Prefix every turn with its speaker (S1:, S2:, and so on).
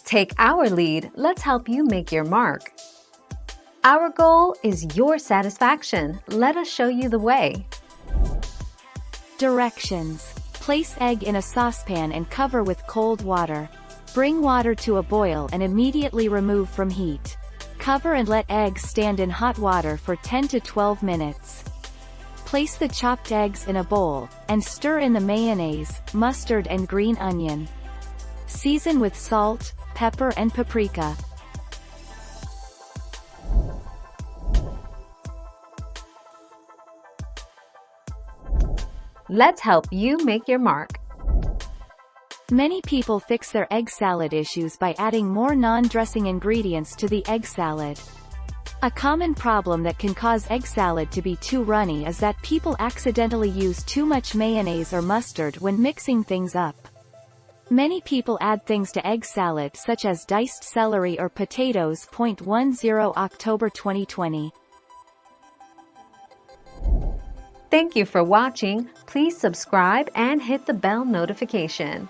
S1: Take our lead, let's help you make your mark. Our goal is your satisfaction. Let us show you the way.
S2: Directions. Place egg in a saucepan and cover with cold water. Bring water to a boil and immediately remove from heat. Cover and let eggs stand in hot water for 10 to 12 minutes. Place the chopped eggs in a bowl, and stir in the mayonnaise, mustard and green onion. Season with salt, pepper and paprika.
S1: Let's help you make your mark.
S2: Many people fix their egg salad issues by adding more non-dressing ingredients to the egg salad. A common problem that can cause egg salad to be too runny is that people accidentally use too much mayonnaise or mustard when mixing things up. Many people add things to egg salad such as diced celery or potatoes. 10 October 2020.
S1: Thank you for watching. Please subscribe and hit the bell notification.